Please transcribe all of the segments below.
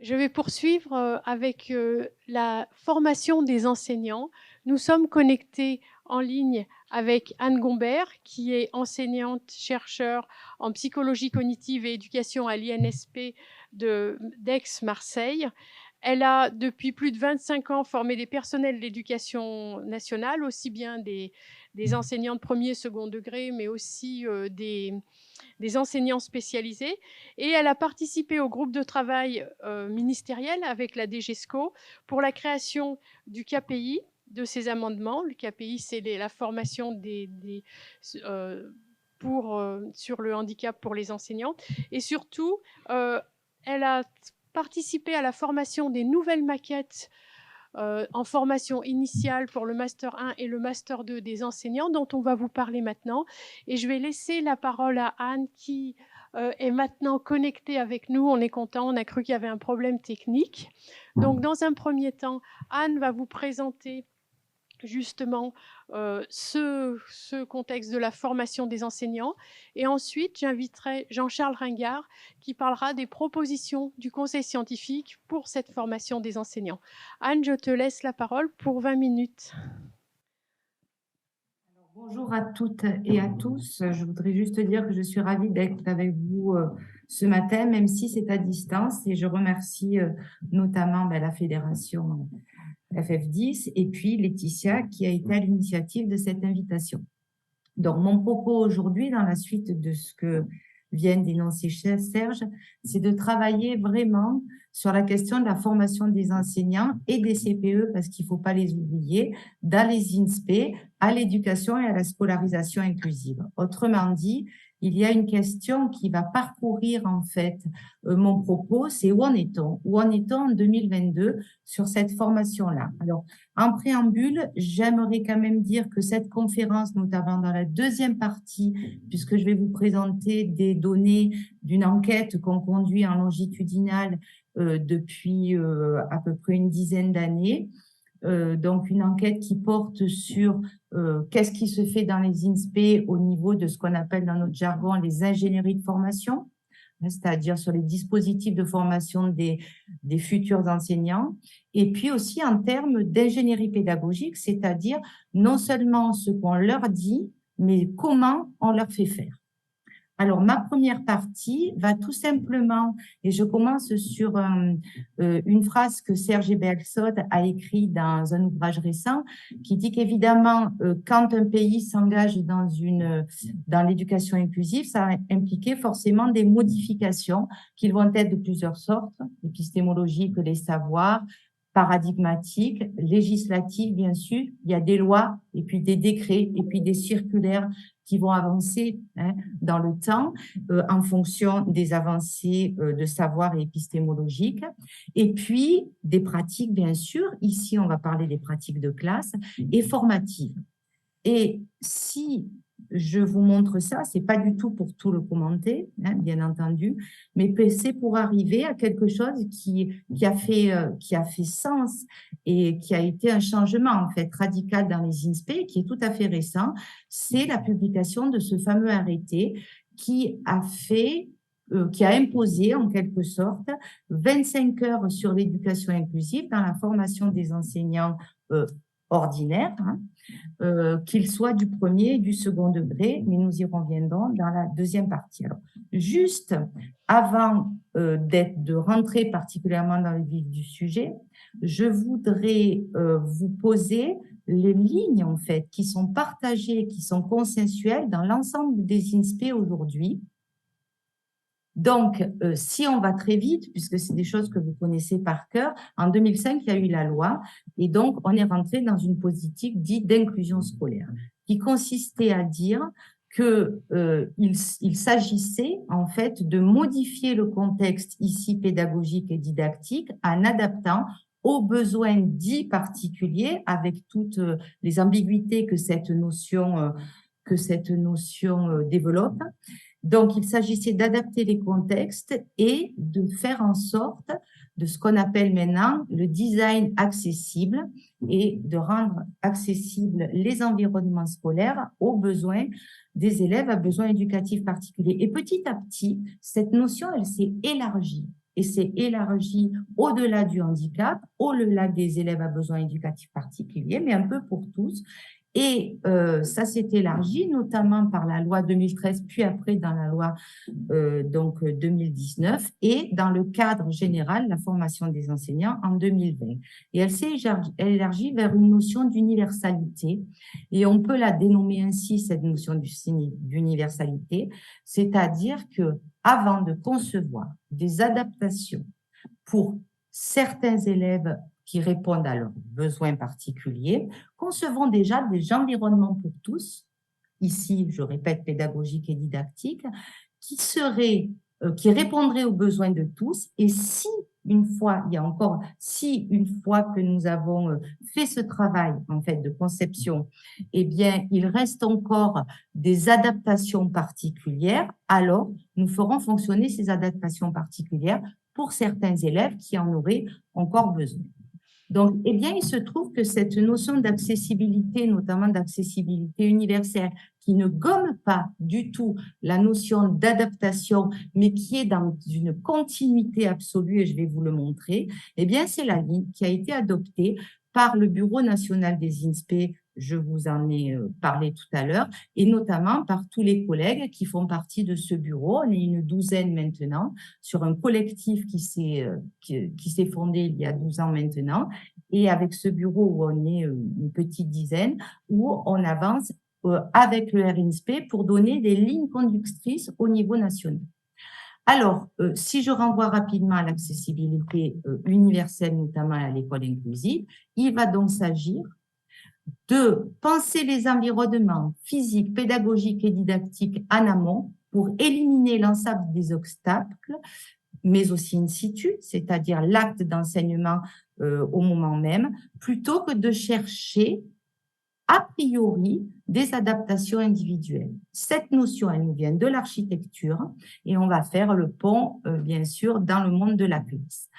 Je vais poursuivre avec la formation des enseignants. Nous sommes connectés en ligne avec Anne Gombert, qui est enseignante-chercheur en psychologie cognitive et éducation à l'INSP d'Aix-Marseille. Elle a, depuis plus de 25 ans, formé des personnels de l'éducation nationale, aussi bien des enseignants de premier et second degré, mais aussi des enseignants spécialisés, et elle a participé au groupe de travail ministériel avec la DGESCO pour la création du KPI, de ces amendements. Le KPI, c'est la formation sur le handicap pour les enseignants. Et surtout, elle a participé à la formation des nouvelles maquettes en formation initiale pour le Master 1 et le Master 2 des enseignants, dont on va vous parler maintenant. Et je vais laisser la parole à Anne, qui est maintenant connectée avec nous. On est content, on a cru qu'il y avait un problème technique. Donc, dans un premier temps, Anne va vous présenter justement ce contexte de la formation des enseignants. Et ensuite, j'inviterai Jean-Charles Ringard, qui parlera des propositions du Conseil scientifique pour cette formation des enseignants. Anne, je te laisse la parole pour 20 minutes. Bonjour à toutes et à tous. Je voudrais juste dire que je suis ravie d'être avec vous ce matin, même si c'est à distance. Et je remercie notamment la Fédération FF10 et puis Laetitia qui a été à l'initiative de cette invitation. Donc, mon propos aujourd'hui, dans la suite de ce que vient d'énoncer Serge, c'est de travailler vraiment sur la question de la formation des enseignants et des CPE, parce qu'il ne faut pas les oublier, dans les INSPE, à l'éducation et à la scolarisation inclusive. Autrement dit, il y a une question qui va parcourir en fait mon propos, c'est où en est-on? Où en est-on en 2022 sur cette formation-là? Alors, en préambule, j'aimerais quand même dire que cette conférence, notamment dans la deuxième partie, puisque je vais vous présenter des données d'une enquête qu'on conduit en longitudinal depuis à peu près une dizaine d'années, donc une enquête qui porte sur qu'est-ce qui se fait dans les INSPE au niveau de ce qu'on appelle dans notre jargon les ingénieries de formation, c'est-à-dire sur les dispositifs de formation des futurs enseignants, et puis aussi en termes d'ingénierie pédagogique, c'est-à-dire non seulement ce qu'on leur dit, mais comment on leur fait faire. Alors, ma première partie va tout simplement, et je commence sur une phrase que Serge Ebersod a écrite dans un ouvrage récent, qui dit qu'évidemment, quand un pays s'engage dans l'éducation inclusive, ça va impliquer forcément des modifications qui vont être de plusieurs sortes, épistémologiques, les savoirs, paradigmatiques, législatives, bien sûr. Il y a des lois, et puis des décrets, et puis des circulaires qui vont avancer dans le temps en fonction des avancées de savoir et épistémologiques. Et puis, des pratiques, bien sûr. Ici, on va parler des pratiques de classe et formatives. Et si je vous montre ça, c'est pas du tout pour tout le commenter, bien entendu, mais c'est pour arriver à quelque chose qui a fait sens et qui a été un changement en fait radical dans les INSPE, qui est tout à fait récent. C'est la publication de ce fameux arrêté qui a imposé en quelque sorte 25 heures sur l'éducation inclusive dans la formation des enseignants ordinaires, qu'ils soient du premier et du second degré, mais nous y reviendrons dans la deuxième partie. Alors, juste avant de rentrer particulièrement dans le vif du sujet, je voudrais vous poser les lignes en fait qui sont partagées, qui sont consensuelles dans l'ensemble des INSPE aujourd'hui. Donc, si on va très vite, puisque c'est des choses que vous connaissez par cœur, en 2005, il y a eu la loi, et donc on est rentré dans une politique dite d'inclusion scolaire, qui consistait à dire que il s'agissait en fait de modifier le contexte ici pédagogique et didactique en adaptant aux besoins dits particuliers, avec toutes les ambiguïtés que cette notion développe. Donc, il s'agissait d'adapter les contextes et de faire en sorte de ce qu'on appelle maintenant le design accessible et de rendre accessibles les environnements scolaires aux besoins des élèves à besoins éducatifs particuliers. Et petit à petit, cette notion, elle s'est élargie. et c'est élargi au-delà du handicap, au-delà des élèves à besoins éducatifs particuliers, mais un peu pour tous. Et ça s'est élargi notamment par la loi 2013, puis après dans la loi 2019, et dans le cadre général, la formation des enseignants en 2020. Et elle s'est élargie vers une notion d'universalité, et on peut la dénommer ainsi, cette notion d'universalité, c'est-à-dire que avant de concevoir des adaptations pour certains élèves qui répondent à leurs besoins particuliers, concevons déjà des environnements pour tous, ici, je répète, pédagogiques et didactiques, qui répondraient aux besoins de tous. Et si une fois que nous avons fait ce travail en fait de conception, eh bien, il reste encore des adaptations particulières, alors nous ferons fonctionner ces adaptations particulières pour certains élèves qui en auraient encore besoin. Donc, eh bien, il se trouve que cette notion d'accessibilité, notamment d'accessibilité universelle, qui ne gomme pas du tout la notion d'adaptation, mais qui est dans une continuité absolue, et je vais vous le montrer, eh bien, c'est la ligne qui a été adoptée par le Bureau national des INSPE, je vous en ai parlé tout à l'heure, et notamment par tous les collègues qui font partie de ce bureau. On est une douzaine maintenant, sur un collectif qui s'est fondé il y a 12 ans maintenant, et avec ce bureau où on est une petite dizaine, où on avance avec le RINSP pour donner des lignes conductrices au niveau national. Alors, si je renvoie rapidement à l'accessibilité universelle, notamment à l'école inclusive, il va donc s'agir de penser les environnements physiques, pédagogiques et didactiques en amont pour éliminer l'ensemble des obstacles, mais aussi in situ, c'est-à-dire l'acte d'enseignement au moment même, plutôt que de chercher a priori des adaptations individuelles. Cette notion, elle nous vient de l'architecture et on va faire le pont, bien sûr, dans le monde de la classe.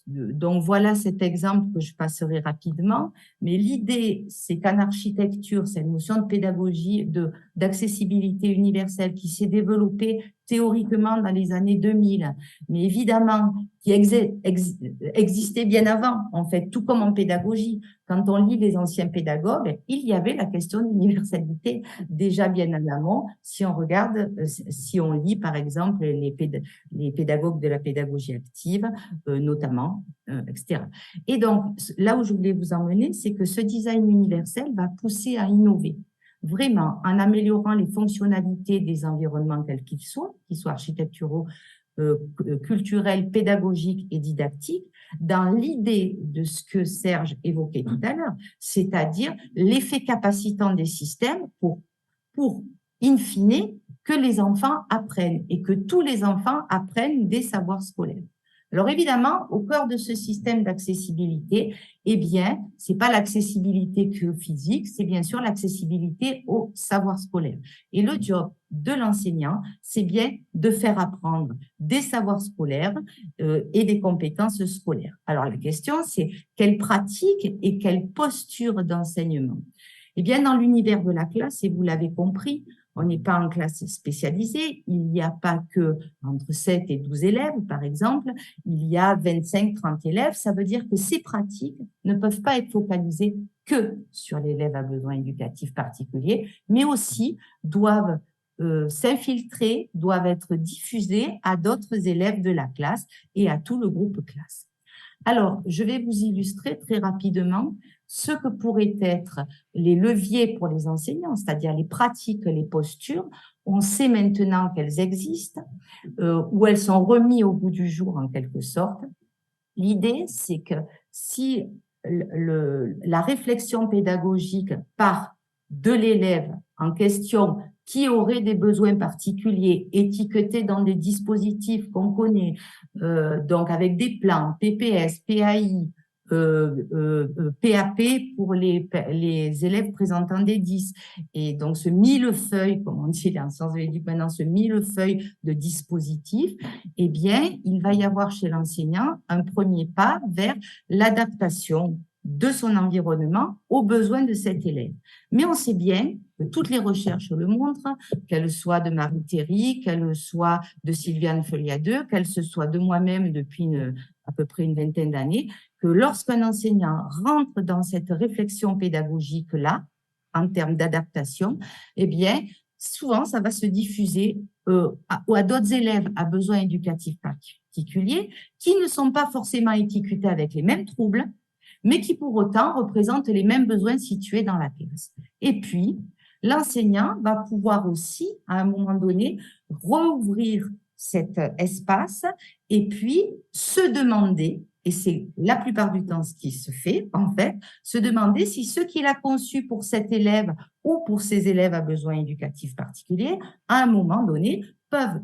Donc, voilà cet exemple que je passerai rapidement. Mais l'idée, c'est qu'en architecture, cette notion de pédagogie, d'accessibilité universelle qui s'est développée théoriquement dans les années 2000, mais évidemment qui existait bien avant, en fait, tout comme en pédagogie. Quand on lit les anciens pédagogues, il y avait la question d'universalité déjà bien en amont. Si on regarde, si on lit par exemple les pédagogues de la pédagogie active, notamment, etc. Et donc, là où je voulais vous emmener, c'est que ce design universel va pousser à innover, vraiment en améliorant les fonctionnalités des environnements tels qu'ils soient architecturaux, culturels, pédagogiques et didactiques, dans l'idée de ce que Serge évoquait tout à l'heure, c'est-à-dire l'effet capacitant des systèmes pour in fine, que les enfants apprennent et que tous les enfants apprennent des savoirs scolaires. Alors évidemment, au cœur de ce système d'accessibilité, eh bien, c'est pas l'accessibilité que physique, c'est bien sûr l'accessibilité au savoir scolaire. Et le job de l'enseignant, c'est bien de faire apprendre des savoirs scolaires et des compétences scolaires. Alors la question, c'est quelle pratique et quelle posture d'enseignement? Eh bien, dans l'univers de la classe, et vous l'avez compris, on n'est pas en classe spécialisée, il n'y a pas que entre 7 et 12 élèves, par exemple, il y a 25-30 élèves, ça veut dire que ces pratiques ne peuvent pas être focalisées que sur l'élève à besoins éducatifs particuliers, mais aussi doivent s'infiltrer, doivent être diffusées à d'autres élèves de la classe et à tout le groupe classe. Alors, je vais vous illustrer très rapidement ce que pourraient être les leviers pour les enseignants, c'est-à-dire les pratiques, les postures. On sait maintenant qu'elles existent, ou elles sont remises au goût du jour en quelque sorte. L'idée, c'est que si la réflexion pédagogique part de l'élève en question qui aurait des besoins particuliers étiquetés dans des dispositifs qu'on connaît, donc avec des plans, PPS, PAI, PAP pour les élèves présentant des 10. Et donc, ce millefeuille, comme on dit en sciences de l'éducation maintenant, ce millefeuille de dispositifs, eh bien, il va y avoir chez l'enseignant un premier pas vers l'adaptation de son environnement aux besoins de cet élève. Mais on sait bien que toutes les recherches le montrent, qu'elles soient de Marie Théry, qu'elles soient de Sylviane Feuilladeux, qu'elles soient de moi-même depuis à peu près une vingtaine d'années, que lorsqu'un enseignant rentre dans cette réflexion pédagogique-là, en termes d'adaptation, eh bien, souvent, ça va se diffuser à d'autres élèves à besoins éducatifs particuliers qui ne sont pas forcément étiquetés avec les mêmes troubles, mais qui pour autant représentent les mêmes besoins situés dans la classe. Et puis, l'enseignant va pouvoir aussi, à un moment donné, rouvrir cet espace et puis se demander, et c'est la plupart du temps ce qui se fait, en fait, se demander si ce qu'il a conçu pour cet élève ou pour ses élèves à besoins éducatifs particuliers, à un moment donné,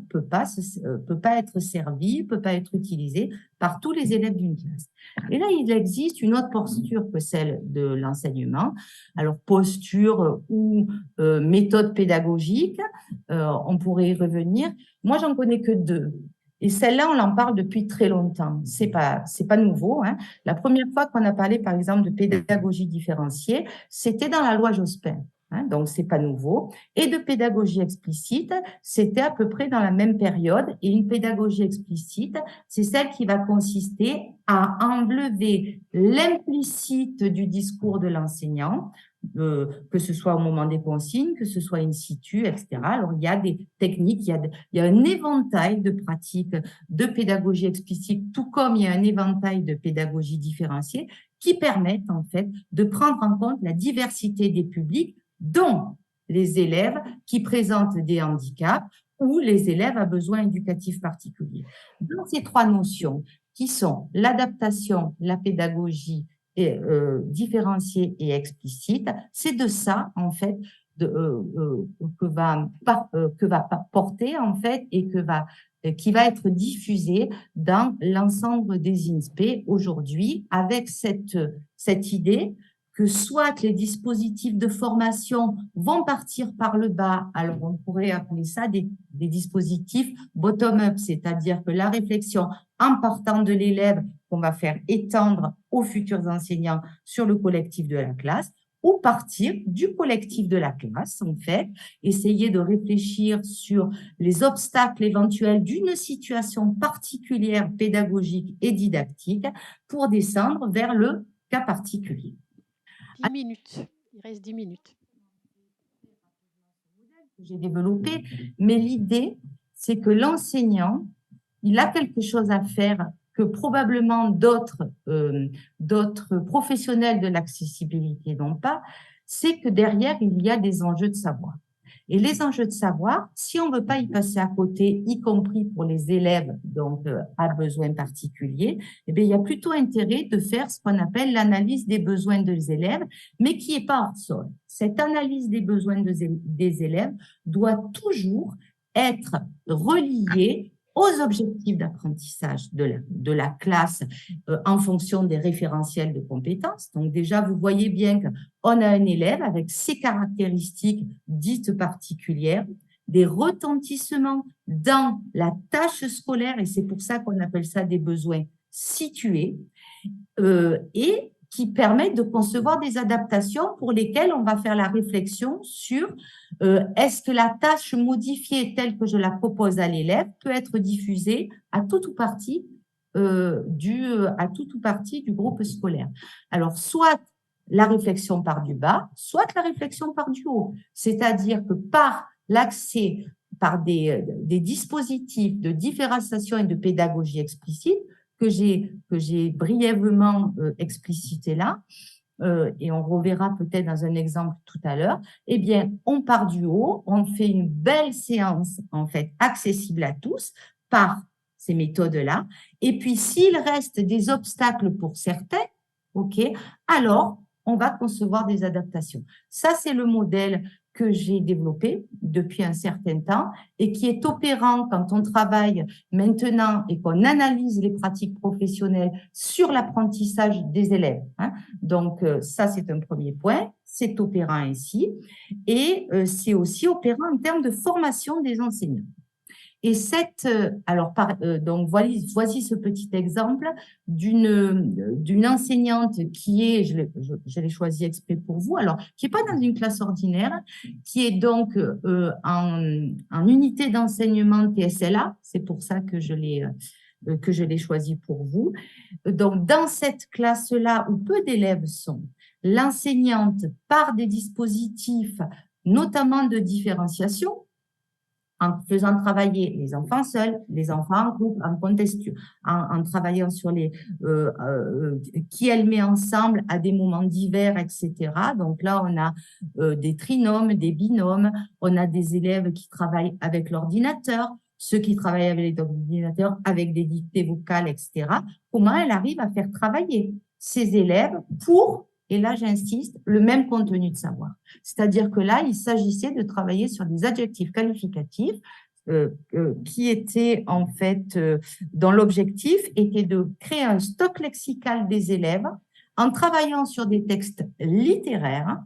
peut pas être servi, peut pas être utilisé par tous les élèves d'une classe. Et là, il existe une autre posture que celle de l'enseignement. Alors, posture ou méthode pédagogique, on pourrait y revenir. Moi, j'en connais que deux. Et celle-là, on en parle depuis très longtemps. C'est pas nouveau, hein. La première fois qu'on a parlé, par exemple, de pédagogie différenciée, c'était dans la loi Jospin. Hein, donc, c'est pas nouveau. Et de pédagogie explicite, c'était à peu près dans la même période. Et une pédagogie explicite, c'est celle qui va consister à enlever l'implicite du discours de l'enseignant, que ce soit au moment des consignes, que ce soit in situ, etc. Alors, il y a des techniques, il y a un éventail de pratiques de pédagogie explicite, tout comme il y a un éventail de pédagogie différenciée qui permettent, en fait, de prendre en compte la diversité des publics, dont les élèves qui présentent des handicaps ou les élèves à besoins éducatifs particuliers. Dans ces trois notions, qui sont l'adaptation, la pédagogie différenciée et explicite, c'est de ça, en fait, que va porter, en fait, et qui va être diffusé dans l'ensemble des INSPE aujourd'hui, avec cette idée que soit les dispositifs de formation vont partir par le bas, alors on pourrait appeler ça des dispositifs bottom-up, c'est-à-dire que la réflexion en partant de l'élève qu'on va faire étendre aux futurs enseignants sur le collectif de la classe, ou partir du collectif de la classe, en fait, essayer de réfléchir sur les obstacles éventuels d'une situation particulière pédagogique et didactique pour descendre vers le cas particulier. 10 minutes. Il reste 10 minutes. J'ai développé, mais l'idée, c'est que l'enseignant, il a quelque chose à faire que probablement d'autres professionnels de l'accessibilité n'ont pas, c'est que derrière, il y a des enjeux de savoir. Et les enjeux de savoir, si on ne veut pas y passer à côté, y compris pour les élèves donc à besoins particuliers, eh bien, il y a plutôt intérêt de faire ce qu'on appelle l'analyse des besoins des élèves, mais qui n'est pas hors sol. Cette analyse des besoins des élèves doit toujours être reliée aux objectifs d'apprentissage de la classe en fonction des référentiels de compétences. Donc déjà, vous voyez bien qu'on a un élève avec ses caractéristiques dites particulières, des retentissements dans la tâche scolaire, et c'est pour ça qu'on appelle ça des besoins situés, et qui permettent de concevoir des adaptations pour lesquelles on va faire la réflexion sur est-ce que la tâche modifiée telle que je la propose à l'élève peut être diffusée à tout ou partie du groupe scolaire. Alors, soit la réflexion part du bas, soit la réflexion part du haut. C'est-à-dire que par l'accès, par des dispositifs de différenciation et de pédagogie explicite, que j'ai brièvement explicité là, et on reverra peut-être dans un exemple tout à l'heure, eh bien, on part du haut, on fait une belle séance, en fait, accessible à tous par ces méthodes-là. Et puis, s'il reste des obstacles pour certains, OK, alors, on va concevoir des adaptations. Ça, c'est le modèle que j'ai développé depuis un certain temps et qui est opérant quand on travaille maintenant et qu'on analyse les pratiques professionnelles sur l'apprentissage des élèves. Hein. Donc, ça, c'est un premier point. C'est opérant ainsi. Et c'est aussi opérant en termes de formation des enseignants. Et donc voici ce petit exemple d'une enseignante qui est, je l'ai choisi exprès pour vous, alors qui est pas dans une classe ordinaire, qui est donc en unité d'enseignement TSLA, c'est pour ça que je l'ai choisi pour vous. Donc dans cette classe-là où peu d'élèves sont, l'enseignante part des dispositifs, notamment de différenciation, en faisant travailler les enfants seuls, les enfants en groupe, en travaillant sur qui elle met ensemble à des moments divers, etc. Donc là, on a des trinômes, des binômes, on a des élèves qui travaillent avec l'ordinateur, ceux qui travaillent avec l'ordinateur, avec des dictées vocales, etc. Comment elle arrive à faire travailler ces élèves pour, et là j'insiste, le même contenu de savoir. C'est-à-dire que là, il s'agissait de travailler sur des adjectifs qualificatifs qui étaient en fait, dont l'objectif était de créer un stock lexical des élèves en travaillant sur des textes littéraires.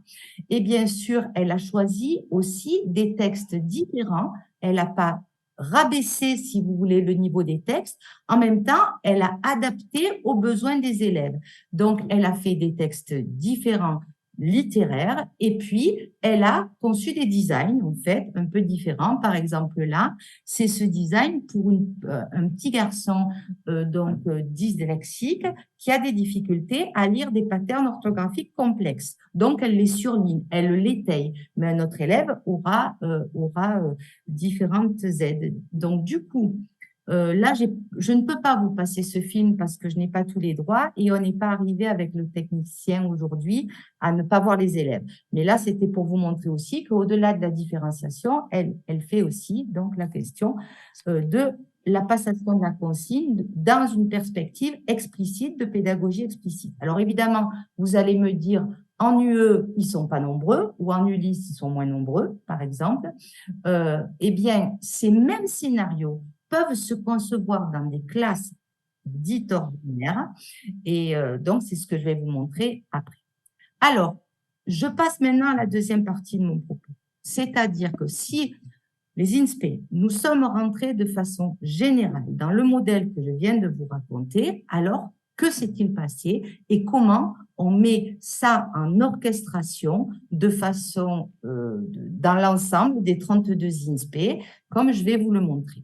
Et bien sûr, elle a choisi aussi des textes différents. Elle n'a pas rabaissé, si vous voulez, le niveau des textes. En même temps, elle a adapté aux besoins des élèves. Donc, elle a fait des textes différents littéraire, et puis elle a conçu des designs en fait un peu différents. Par exemple là, c'est ce design pour un petit garçon dyslexique qui a des difficultés à lire des patterns orthographiques complexes. Donc elle les surligne, elle l'étaye, mais un autre élève aura différentes aides. Donc du coup, là, je ne peux pas vous passer ce film parce que je n'ai pas tous les droits et on n'est pas arrivé avec le technicien aujourd'hui à ne pas voir les élèves. Mais là, c'était pour vous montrer aussi qu'au-delà de la différenciation, elle fait aussi donc la question de la passation de la consigne dans une perspective explicite de pédagogie explicite. Alors évidemment, vous allez me dire en UE, ils sont pas nombreux, ou en ULIS, ils sont moins nombreux, par exemple. Eh bien, ces mêmes scénarios peuvent se concevoir dans des classes dites ordinaires. Et donc, c'est ce que je vais vous montrer après. Alors, je passe maintenant à la deuxième partie de mon propos. C'est-à-dire que si les INSPE, nous sommes rentrés de façon générale dans le modèle que je viens de vous raconter, alors que s'est-il passé et comment on met ça en orchestration de façon dans l'ensemble des 32 INSPE, comme je vais vous le montrer.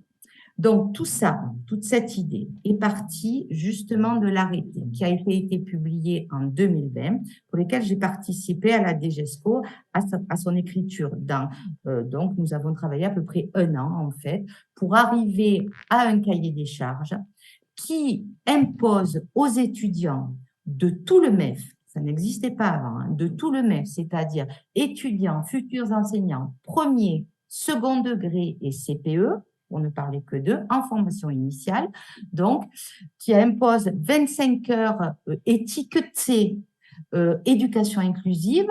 Donc, tout ça, toute cette idée est partie justement de l'arrêté qui a été publié en 2020, pour lequel j'ai participé à la DGESCO, à son écriture. Donc, nous avons travaillé à peu près 1 an, en fait, pour arriver à un cahier des charges qui impose aux étudiants de tout le MEF, ça n'existait pas avant, hein, de tout le MEF, c'est-à-dire étudiants, futurs enseignants, premier, second degré et CPE, on ne parlait que d'eux, en formation initiale, donc, qui impose 25 heures étiquetées éducation inclusive,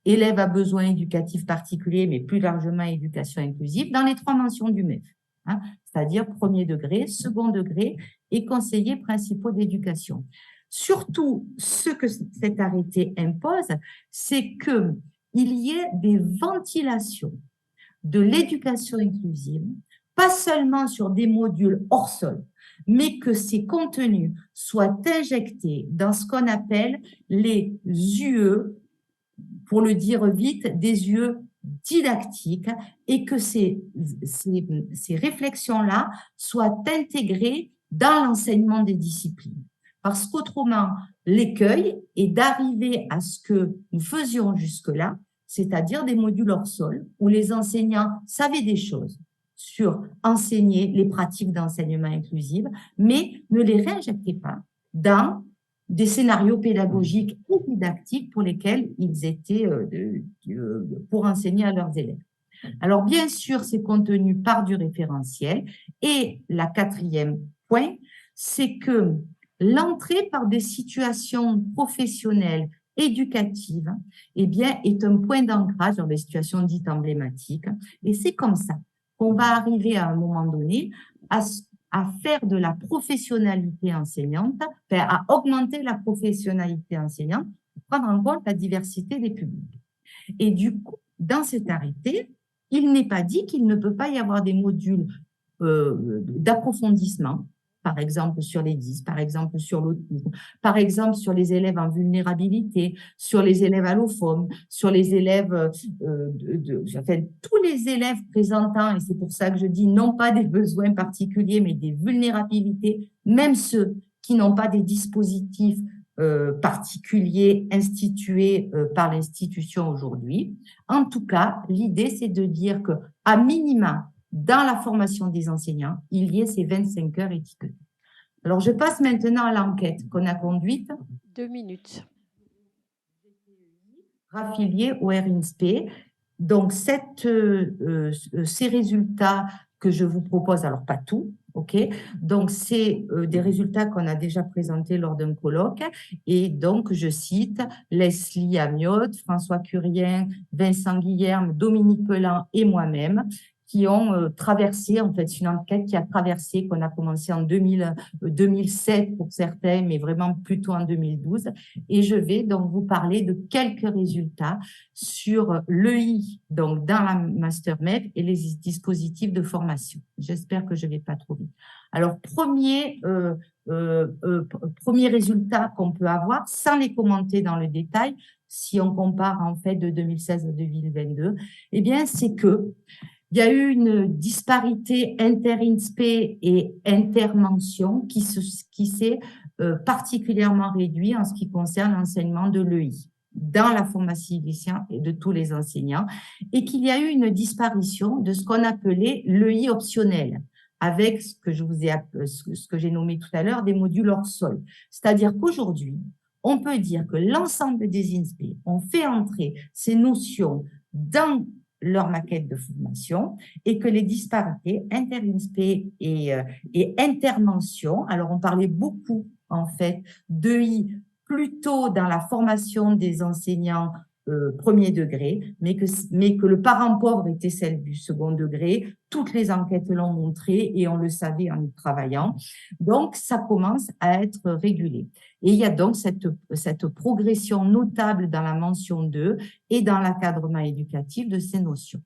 élèves à besoins éducatifs particuliers, mais plus largement éducation inclusive, dans les 3 mentions du MEF, hein, c'est-à-dire premier degré, second degré et conseillers principaux d'éducation. Surtout, ce que cet arrêté impose, c'est qu'il y ait des ventilations de l'éducation inclusive, pas seulement sur des modules hors sol, mais que ces contenus soient injectés dans ce qu'on appelle les UE, pour le dire vite, des UE didactiques, et que ces réflexions-là soient intégrées dans l'enseignement des disciplines. Parce qu'autrement, l'écueil est d'arriver à ce que nous faisions jusque-là, c'est-à-dire des modules hors sol, où les enseignants savaient des choses sur enseigner les pratiques d'enseignement inclusif, mais ne les réinjectaient pas dans des scénarios pédagogiques ou didactiques pour lesquels ils étaient pour enseigner à leurs élèves. Alors, bien sûr, ces contenus partent du référentiel. Et la 4e point, c'est que l'entrée par des situations professionnelles éducatives, eh bien, est un point d'ancrage dans les situations dites emblématiques. Et c'est comme ça qu'on va arriver à un moment donné à faire de la professionnalité enseignante, enfin, à augmenter la professionnalité enseignante, pour prendre en compte la diversité des publics. Et du coup, dans cet arrêté, il n'est pas dit qu'il ne peut pas y avoir des modules d'approfondissement, par exemple sur les 10, par exemple sur l'autisme, par exemple sur les élèves en vulnérabilité, sur les élèves allophones, sur les élèves, enfin, tous les élèves présentant, et c'est pour ça que je dis non pas des besoins particuliers, mais des vulnérabilités, même ceux qui n'ont pas des dispositifs particuliers institués par l'institution aujourd'hui. En tout cas, l'idée, c'est de dire que, à minima, dans la formation des enseignants, il y ait ces 25 heures étiquetées. Alors, je passe maintenant à l'enquête qu'on a conduite. 2 minutes. Affiliés au RINSP. Donc, ces résultats que je vous propose, alors pas tout, ok. Donc, c'est des résultats qu'on a déjà présentés lors d'un colloque. Et donc, je cite Leslie Amiotte, François Curien, Vincent Guillerme, Dominique Pelan et moi-même, qui ont traversé, en fait, une enquête qui a traversé, qu'on a commencé en 2007 pour certains, mais vraiment plutôt en 2012. Et je vais donc vous parler de quelques résultats sur l'EI, donc dans la Master MEF et les dispositifs de formation. J'espère que je ne vais pas trop vite. Alors, premier résultat qu'on peut avoir, sans les commenter dans le détail, si on compare en fait de 2016 à 2022, eh bien, c'est que il y a eu une disparité inter-INSPE et intermention qui s'est particulièrement réduite en ce qui concerne l'enseignement de l'EI dans la formation initiale et de tous les enseignants, et qu'il y a eu une disparition de ce qu'on appelait l'EI optionnel, avec ce que j'ai nommé tout à l'heure des modules hors sol. C'est-à-dire qu'aujourd'hui, on peut dire que l'ensemble des INSPE ont fait entrer ces notions dans leur maquette de formation et que les disparités inter-INSPE et intermention, alors on parlait beaucoup en fait d'EI plutôt dans la formation des enseignants premier degré, mais que le parent pauvre était celle du second degré. Toutes les enquêtes l'ont montré et on le savait en y travaillant. Donc, ça commence à être régulé. Et il y a donc cette progression notable dans la mention 2 et dans l'encadrement éducatif de ces notions.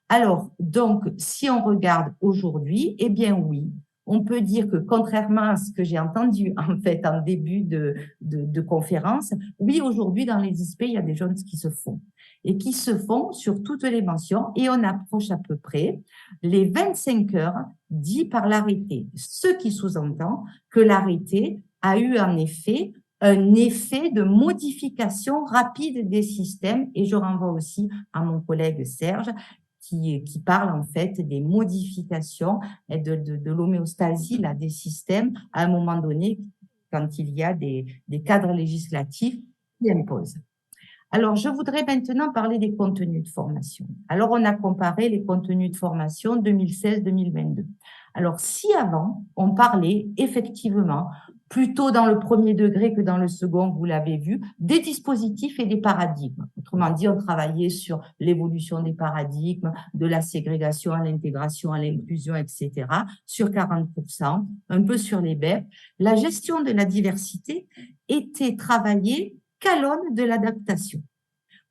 Alors, donc, si on regarde aujourd'hui, eh bien oui, on peut dire que contrairement à ce que j'ai entendu en fait en début de conférence, oui, aujourd'hui dans les ISP, il y a des choses qui se font et qui se font sur toutes les mentions et on approche à peu près les 25 heures dit par l'arrêté, ce qui sous-entend que l'arrêté a eu en effet un effet de modification rapide des systèmes et je renvoie aussi à mon collègue Serge qui parle en fait des modifications et de l'homéostasie là, des systèmes à un moment donné quand il y a des cadres législatifs qui imposent. Alors, je voudrais maintenant parler des contenus de formation. Alors, on a comparé les contenus de formation 2016-2022. Alors, si avant, on parlait effectivement, plutôt dans le premier degré que dans le second, vous l'avez vu, des dispositifs et des paradigmes. Autrement dit, on travaillait sur l'évolution des paradigmes, de la ségrégation à l'intégration, à l'inclusion, etc., sur 40%, un peu sur les BEP. La gestion de la diversité était travaillée qu'à l'aune de l'adaptation.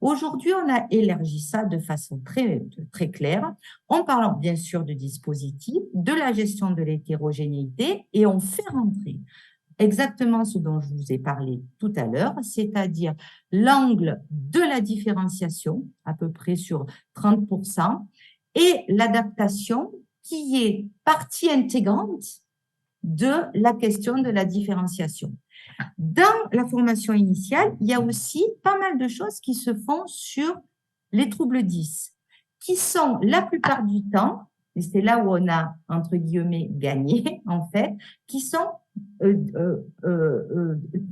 Aujourd'hui, on a élargi ça de façon très claire, en parlant bien sûr de dispositifs, de la gestion de l'hétérogénéité, et on fait rentrer exactement ce dont je vous ai parlé tout à l'heure, c'est-à-dire l'angle de la différenciation, à peu près sur 30%, et l'adaptation qui est partie intégrante de la question de la différenciation. Dans la formation initiale, il y a aussi pas mal de choses qui se font sur les troubles 10, qui sont la plupart du temps, et c'est là où on a, entre guillemets, gagné, en fait, qui sont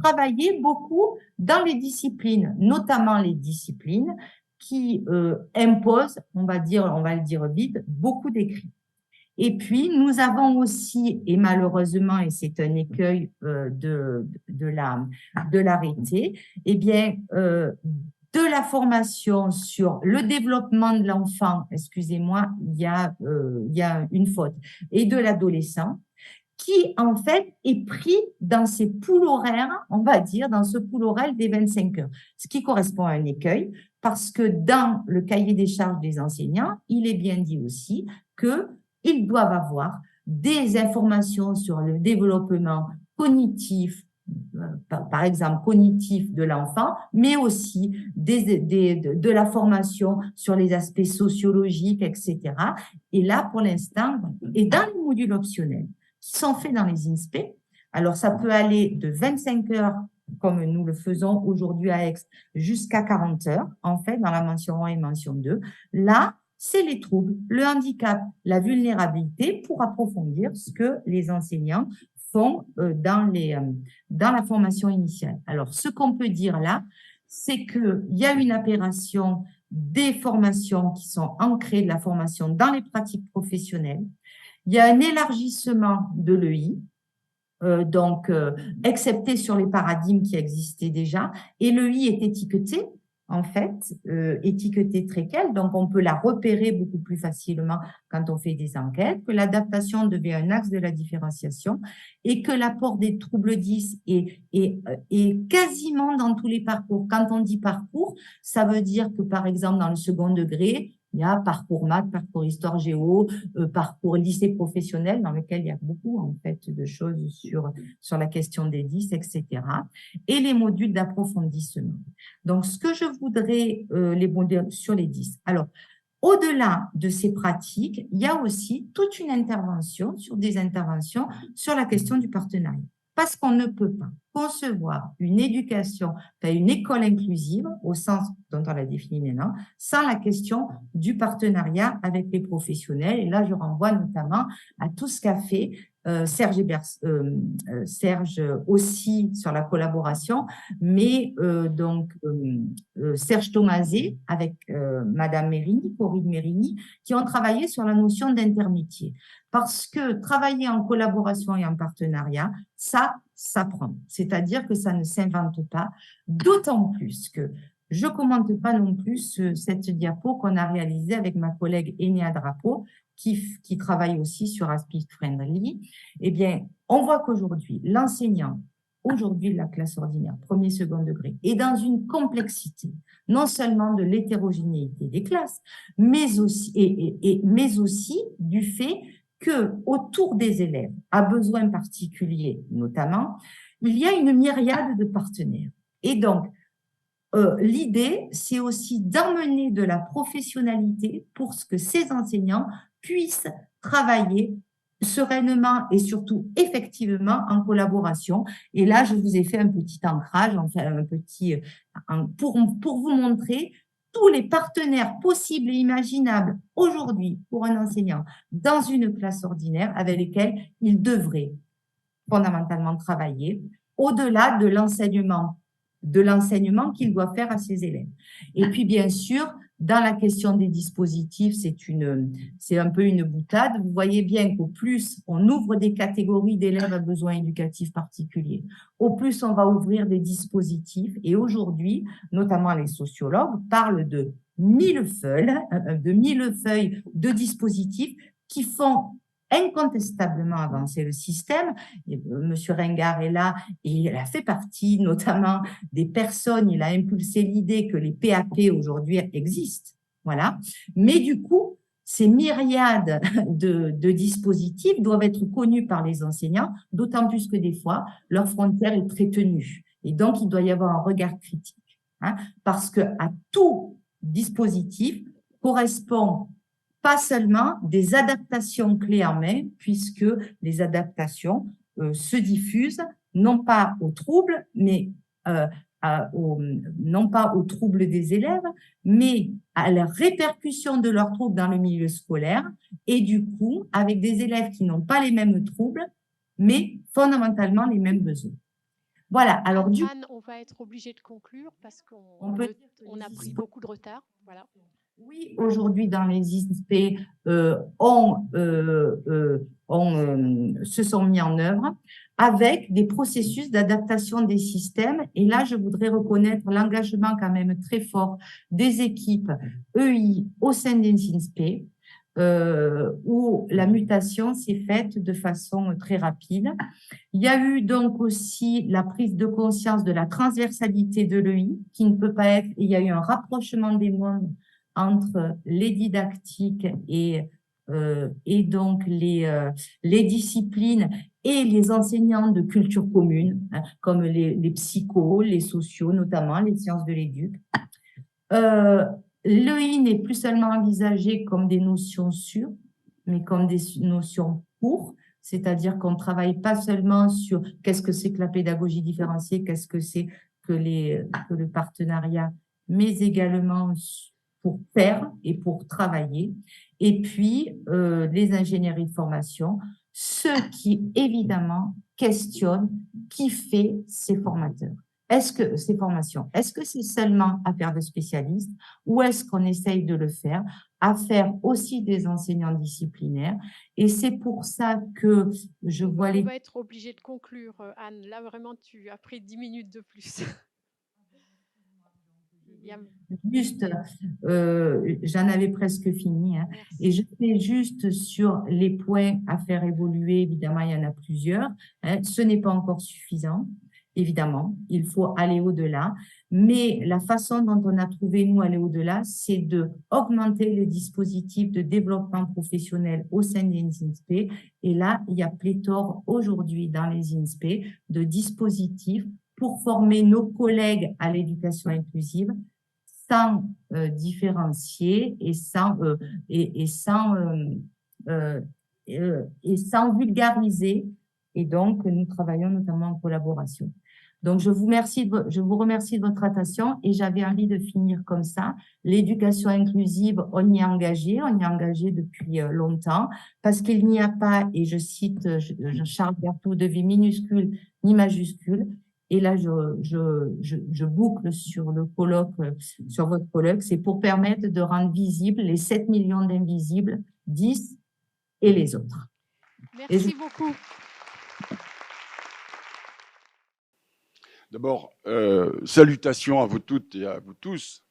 travaillés beaucoup dans les disciplines, notamment les disciplines qui imposent, on va le dire vite, beaucoup d'écrits. Et puis, nous avons aussi, et malheureusement, et c'est un écueil de l'arrêté, eh bien, de la formation sur le développement de l'enfant, excusez-moi, il y a une faute, et de l'adolescent, qui, en fait, est pris dans ces poules horaires, on va dire, dans ce pool horaire des 25 heures, ce qui correspond à un écueil, parce que dans le cahier des charges des enseignants, il est bien dit aussi qu'ils doivent avoir des informations sur le développement cognitif, par exemple cognitif de l'enfant, mais aussi de la formation sur les aspects sociologiques, etc. Et là, pour l'instant, et dans les modules optionnels qui sont faits dans les INSPE, alors ça peut aller de 25 heures, comme nous le faisons aujourd'hui à Aix, jusqu'à 40 heures, en fait, dans la mention 1 et mention 2. Là, c'est les troubles, le handicap, la vulnérabilité, pour approfondir ce que les enseignants font dans la formation initiale. Alors, ce qu'on peut dire là, c'est qu'il y a une appellation des formations qui sont ancrées de la formation dans les pratiques professionnelles. Il y a un élargissement de l'EI, excepté sur les paradigmes qui existaient déjà, et l'EI est étiqueté, en fait, étiquetée Tréquel, donc on peut la repérer beaucoup plus facilement quand on fait des enquêtes, que l'adaptation devient un axe de la différenciation et que l'apport des troubles 10 est quasiment dans tous les parcours. Quand on dit parcours, ça veut dire que, par exemple, dans le second degré, il y a parcours maths, parcours histoire géo, parcours lycée professionnel, dans lequel il y a beaucoup, en fait, de choses sur la question des 10, etc. Et les modules d'approfondissement. Donc, ce que je voudrais, les modules sur les 10. Alors, au-delà de ces pratiques, il y a aussi toute une intervention sur la question du partenariat. Parce qu'on ne peut pas concevoir une éducation, une école inclusive, au sens dont on l'a défini maintenant, sans la question du partenariat avec les professionnels. Et là, je renvoie notamment à tout ce qu'a fait Serge aussi sur la collaboration, mais Serge Thomaset avec Madame Mérini, Corinne Mérini, qui ont travaillé sur la notion d'intermétier. Parce que travailler en collaboration et en partenariat, ça s'apprend. C'est-à-dire que ça ne s'invente pas, d'autant plus que je ne commente pas non plus cette diapo qu'on a réalisée avec ma collègue Enea Drapeau, qui travaille aussi sur Aspect Friendly. Eh bien, on voit qu'aujourd'hui, l'enseignant, aujourd'hui la classe ordinaire, premier, second degré, est dans une complexité, non seulement de l'hétérogénéité des classes, mais aussi du fait que autour des élèves, à besoins particuliers notamment, il y a une myriade de partenaires. Et donc, l'idée, c'est aussi d'emmener de la professionnalité pour que ces enseignants puissent travailler sereinement et surtout effectivement en collaboration. Et là, je vous ai fait un petit ancrage, enfin pour vous montrer tous les partenaires possibles et imaginables aujourd'hui pour un enseignant dans une classe ordinaire avec lesquels il devrait fondamentalement travailler au-delà de l'enseignement qu'il doit faire à ses élèves. Et puis, bien sûr, dans la question des dispositifs, c'est un peu une boutade. Vous voyez bien qu'au plus on ouvre des catégories d'élèves à besoins éducatifs particuliers, au plus on va ouvrir des dispositifs. Et aujourd'hui, notamment les sociologues parlent de millefeuilles de dispositifs qui font incontestablement avancer le système. Monsieur Ringard est là et il a fait partie notamment des personnes, il a impulsé l'idée que les PAP aujourd'hui existent. Voilà. Mais du coup, ces myriades de dispositifs doivent être connus par les enseignants, d'autant plus que des fois, leur frontière est très tenue. Et donc, il doit y avoir un regard critique. Parce qu'à tout dispositif correspond pas seulement des adaptations clés en main, puisque les adaptations se diffusent non pas aux troubles, mais non pas aux troubles des élèves, mais à la répercussion de leurs troubles dans le milieu scolaire, et du coup, avec des élèves qui n'ont pas les mêmes troubles, mais fondamentalement les mêmes besoins. Voilà. Alors, Anne, on va être obligé de conclure parce qu'on a pris beaucoup de retard. Voilà. Oui, aujourd'hui, dans les ISP, se sont mis en œuvre avec des processus d'adaptation des systèmes. Et là, je voudrais reconnaître l'engagement quand même très fort des équipes EI au sein des INSPE, où la mutation s'est faite de façon très rapide. Il y a eu donc aussi la prise de conscience de la transversalité de l'EI, qui ne peut pas être, il y a eu un rapprochement des mondes entre les didactiques et et donc les disciplines et les enseignants de culture commune, hein, comme les psychos, les sociaux, notamment les sciences de l'éduc. L'EI n'est plus seulement envisagé comme des notions sûres, mais comme des notions pour, c'est-à-dire qu'on ne travaille pas seulement sur qu'est-ce que c'est que la pédagogie différenciée, qu'est-ce que c'est que le partenariat, mais également pour faire et pour travailler. Et puis, les ingénieries de formation, ceux qui, évidemment, questionnent qui fait ces formateurs. Est-ce que ces formations, est-ce que c'est seulement affaire de spécialistes ou est-ce qu'on essaye de le faire, affaire aussi des enseignants disciplinaires? Et c'est pour ça que je vois On va être obligé de conclure, Anne. Là, vraiment, tu as pris 10 minutes de plus. Juste, j'en avais presque fini, hein, et je fais juste sur les points à faire évoluer. Évidemment, il y en a plusieurs, hein. Ce n'est pas encore suffisant, évidemment, il faut aller au-delà, mais la façon dont on a trouvé, nous, aller au-delà, c'est de augmenter les dispositifs de développement professionnel au sein des INSPE, et là, il y a pléthore aujourd'hui dans les INSPE de dispositifs pour former nos collègues à l'éducation inclusive, sans différencier et sans vulgariser. Et donc, nous travaillons notamment en collaboration. Donc, je vous remercie de votre attention et j'avais envie de finir comme ça. L'éducation inclusive, on y est engagé depuis longtemps parce qu'il n'y a pas, et je cite Charles Berthoud, de vie minuscule ni majuscule. Et là, je boucle sur le colloque, sur votre colloque, c'est pour permettre de rendre visibles les 7 millions d'invisibles, 10 et les autres. Merci beaucoup. D'abord, salutations à vous toutes et à vous tous.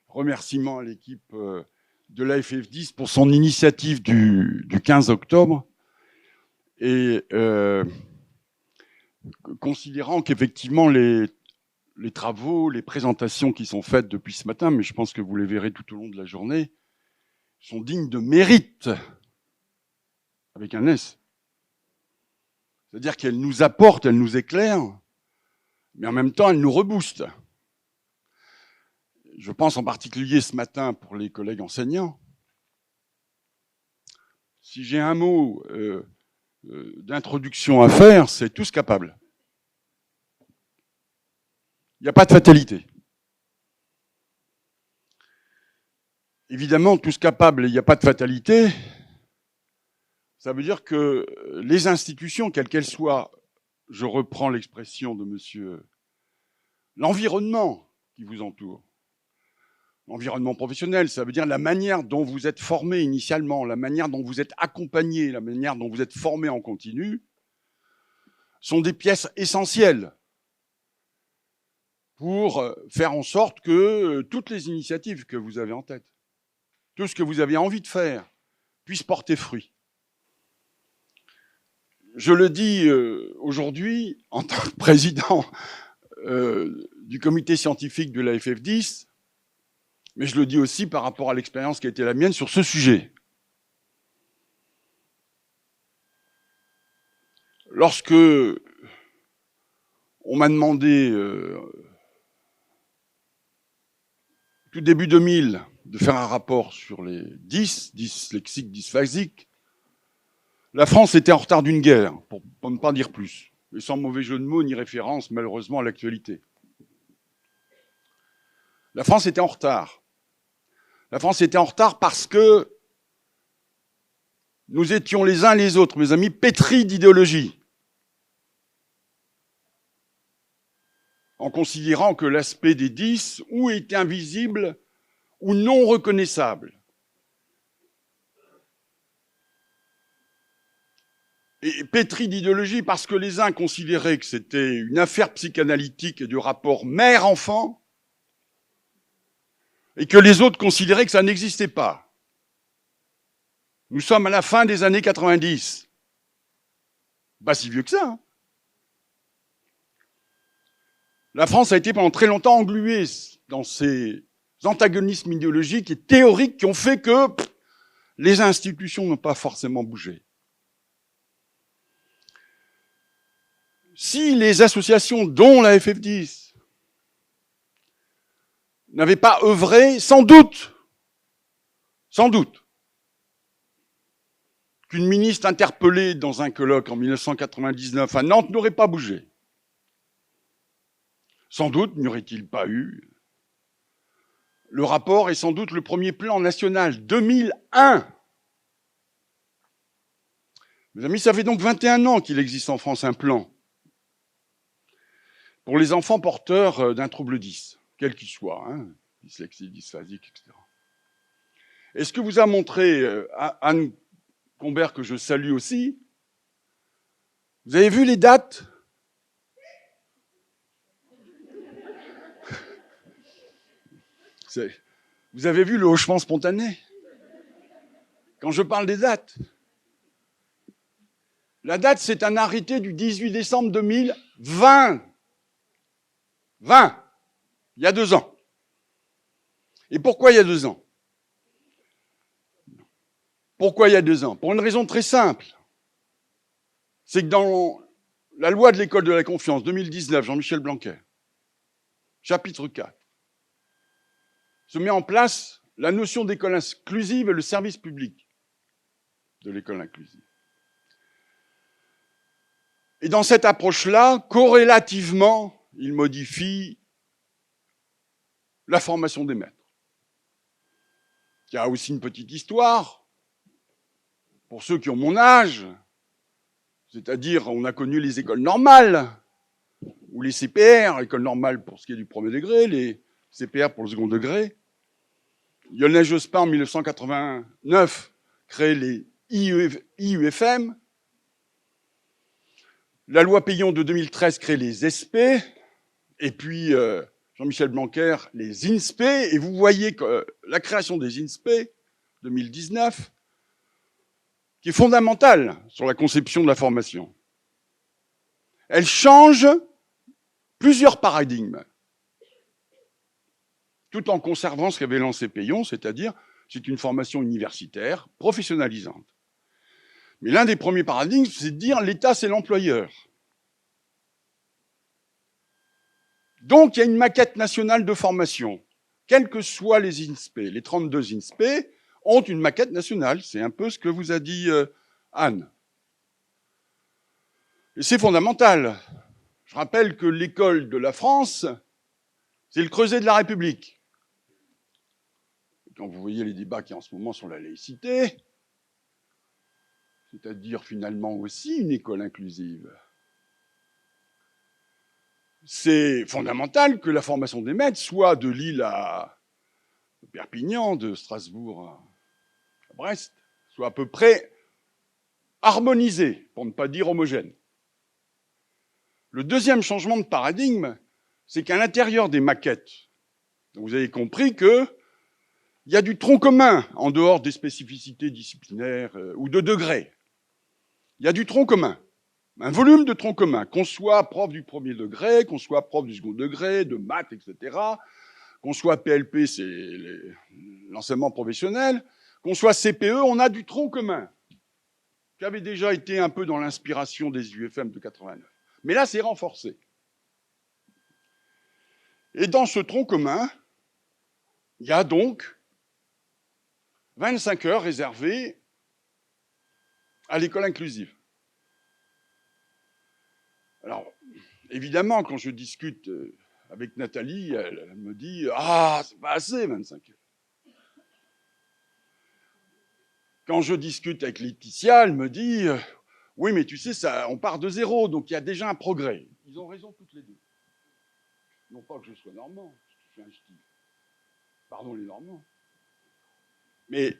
Remerciements à l'équipe de l'AFF10 pour son initiative du 15 octobre. Et considérant qu'effectivement les travaux, les présentations qui sont faites depuis ce matin, mais je pense que vous les verrez tout au long de la journée, sont dignes de mérite, avec un S. C'est-à-dire qu'elles nous apportent, elles nous éclairent, mais en même temps, elles nous reboostent. Je pense en particulier ce matin pour les collègues enseignants. Si j'ai un mot d'introduction à faire, c'est tous capables. Il n'y a pas de fatalité. Évidemment, tous capables et il n'y a pas de fatalité, ça veut dire que les institutions, quelles qu'elles soient, je reprends l'expression de monsieur, l'environnement qui vous entoure, l'environnement professionnel, ça veut dire la manière dont vous êtes formé initialement, la manière dont vous êtes accompagné, la manière dont vous êtes formé en continu, sont des pièces essentielles pour faire en sorte que toutes les initiatives que vous avez en tête, tout ce que vous avez envie de faire, puissent porter fruit. Je le dis aujourd'hui, en tant que président du comité scientifique de la FF10, mais je le dis aussi par rapport à l'expérience qui a été la mienne sur ce sujet. Lorsque on m'a demandé, tout début 2000, de faire un rapport sur les dyslexiques, dysphasiques, la France était en retard d'une guerre, pour ne pas dire plus, et sans mauvais jeu de mots ni référence, malheureusement, à l'actualité. La France était en retard. La France était en retard parce que nous étions les uns les autres, mes amis, pétris d'idéologie. En considérant que l'aspect des 10 ou était invisible ou non reconnaissable. Et pétris d'idéologie parce que les uns considéraient que c'était une affaire psychanalytique et de rapport mère-enfant, et que les autres considéraient que ça n'existait pas. Nous sommes à la fin des années 90. Pas si vieux que ça. Hein. La France a été pendant très longtemps engluée dans ces antagonismes idéologiques et théoriques qui ont fait que les institutions n'ont pas forcément bougé. Si les associations, dont la FF10, n'avaient pas œuvré, sans doute, qu'une ministre interpellée dans un colloque en 1999 à Nantes n'aurait pas bougé. Sans doute n'y aurait-il pas eu le rapport et sans doute le premier plan national 2001. Mes amis, ça fait donc 21 ans qu'il existe en France un plan pour les enfants porteurs d'un trouble 10, quel qu'il soit, hein, dyslexie, dysphasique, etc. Et ce que vous a montré Anne Combert, que je salue aussi, vous avez vu les dates ? Vous avez vu le hochement spontané quand je parle des dates? La date, c'est un arrêté du 18 décembre 2020. 20. Il y a 2 ans. Et pourquoi il y a 2 ans? Pourquoi il y a 2 ans? Pour une raison très simple. C'est que dans la loi de l'école de la confiance 2019, Jean-Michel Blanquer, chapitre 4, se met en place la notion d'école inclusive et le service public de l'école inclusive. Et dans cette approche-là, corrélativement, il modifie la formation des maîtres. Il y a aussi une petite histoire, pour ceux qui ont mon âge, c'est-à-dire on a connu les écoles normales, ou les CPR, écoles normales pour ce qui est du premier degré, les CPR pour le second degré. Lionel Jospin, en 1989, crée les IUFM. La loi Payon de 2013 crée les SP. Et puis, Jean-Michel Blanquer, les INSPE. Et vous voyez que la création des INSPE, 2019, qui est fondamentale sur la conception de la formation, elle change plusieurs paradigmes, tout en conservant ce qu'avait lancé Payon, c'est-à-dire c'est une formation universitaire, professionnalisante. Mais l'un des premiers paradigmes, c'est de dire l'État, c'est l'employeur. Donc, il y a une maquette nationale de formation. Quels que soient les INSPE, les 32 INSPE ont une maquette nationale. C'est un peu ce que vous a dit Anne. Et c'est fondamental. Je rappelle que l'école de la France, c'est le creuset de la République. Quand vous voyez les débats qui en ce moment sur la laïcité, c'est-à-dire finalement aussi une école inclusive, c'est fondamental que la formation des maîtres soit de Lille à Perpignan, de Strasbourg à Brest, soit à peu près harmonisée, pour ne pas dire homogène. Le deuxième changement de paradigme, c'est qu'à l'intérieur des maquettes, vous avez compris que il y a du tronc commun en dehors des spécificités disciplinaires ou de degrés. Il y a du tronc commun, un volume de tronc commun, qu'on soit prof du premier degré, qu'on soit prof du second degré, de maths, etc., qu'on soit PLP, c'est l'enseignement professionnel, qu'on soit CPE, on a du tronc commun, qui avait déjà été un peu dans l'inspiration des UFM de 89. Mais là, c'est renforcé. Et dans ce tronc commun, il y a donc 25 heures réservées à l'école inclusive. Alors, évidemment, quand je discute avec Nathalie, elle me dit « Ah, c'est pas assez, 25 heures ». Quand je discute avec Laetitia, elle me dit « Oui, mais tu sais, ça, on part de zéro, donc il y a déjà un progrès ». Ils ont raison toutes les deux. Non pas que je sois normand, je suis un ch'ti. Pardon les Normands. Mais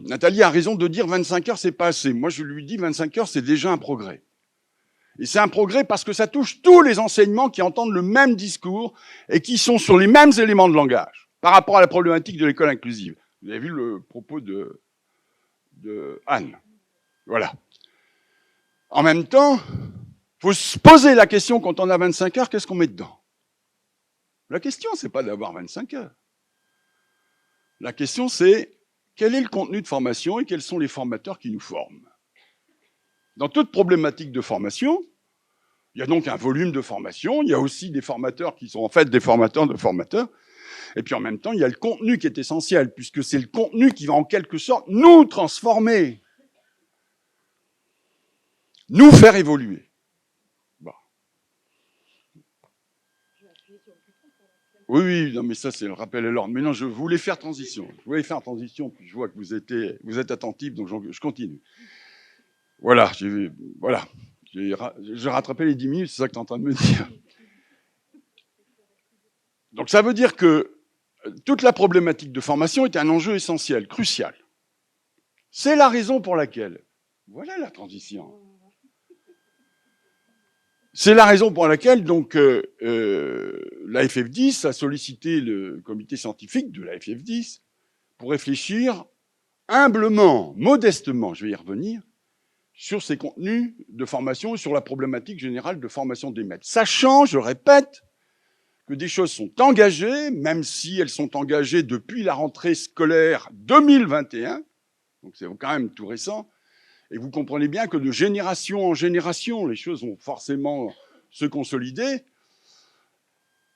Nathalie a raison de dire 25 heures, c'est pas assez. Moi, je lui dis 25 heures, c'est déjà un progrès. Et c'est un progrès parce que ça touche tous les enseignements qui entendent le même discours et qui sont sur les mêmes éléments de langage par rapport à la problématique de l'école inclusive. Vous avez vu le propos de Anne. Voilà. En même temps, il faut se poser la question quand on a 25 heures, qu'est-ce qu'on met dedans? La question, c'est pas d'avoir 25 heures. La question, c'est quel est le contenu de formation et quels sont les formateurs qui nous forment. Dans toute problématique de formation, il y a donc un volume de formation, il y a aussi des formateurs qui sont en fait des formateurs de formateurs, et puis en même temps, il y a le contenu qui est essentiel, puisque c'est le contenu qui va en quelque sorte nous transformer, nous faire évoluer. Bon. Oui, oui, non, mais ça, c'est le rappel à l'ordre. Mais non, je voulais faire transition. Puis je vois que vous êtes attentif, donc je continue. Voilà, j'ai rattrapé les 10 minutes, c'est ça que tu es en train de me dire. Donc ça veut dire que toute la problématique de formation est un enjeu essentiel, crucial. C'est la raison pour laquelle, voilà la transition. C'est la raison pour laquelle donc la FF10 a sollicité le comité scientifique de la FF10 pour réfléchir humblement, modestement, je vais y revenir, sur ces contenus de formation et sur la problématique générale de formation des maîtres. Sachant, je répète, que des choses sont engagées, même si elles sont engagées depuis la rentrée scolaire 2021, donc c'est quand même tout récent, et vous comprenez bien que de génération en génération, les choses vont forcément se consolider,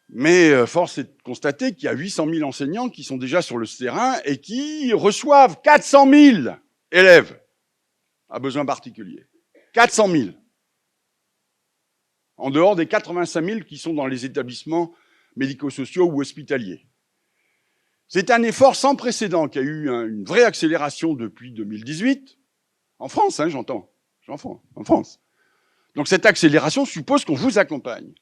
mais force est de constater qu'il y a 800 000 enseignants qui sont déjà sur le terrain et qui reçoivent 400 000 élèves à besoins particuliers. 400 000. En dehors des 85 000 qui sont dans les établissements médico-sociaux ou hospitaliers. C'est un effort sans précédent qui a eu une vraie accélération depuis 2018, en France, hein, j'entends, en France. Donc cette accélération suppose qu'on vous accompagne.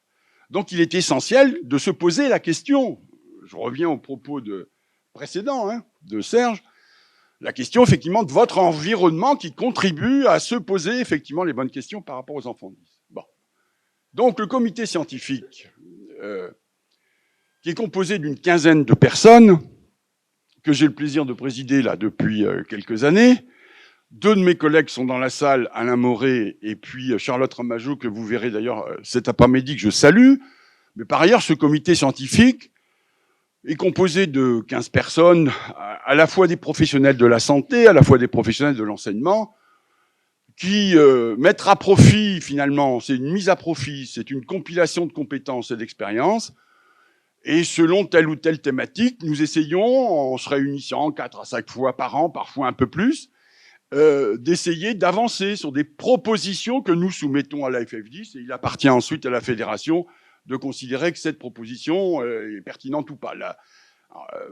Donc il est essentiel de se poser la question, je reviens au propos précédent de Serge, la question effectivement de votre environnement qui contribue à se poser effectivement les bonnes questions par rapport aux enfants 10. Bon. Donc le comité scientifique, qui est composé d'une quinzaine de personnes, que j'ai le plaisir de présider là depuis quelques années. 2 de mes collègues sont dans la salle, Alain Moret et puis Charlotte Ramajo, que vous verrez d'ailleurs cet après-midi, que je salue. Mais par ailleurs, ce comité scientifique est composé de 15 personnes, à la fois des professionnels de la santé, à la fois des professionnels de l'enseignement, qui mettent à profit, finalement, c'est une mise à profit, c'est une compilation de compétences et d'expériences. Et selon telle ou telle thématique, nous essayons, en se réunissant 4 à 5 fois par an, parfois un peu plus, d'essayer d'avancer sur des propositions que nous soumettons à la FF10, et il appartient ensuite à la fédération de considérer que cette proposition est pertinente ou pas. Là,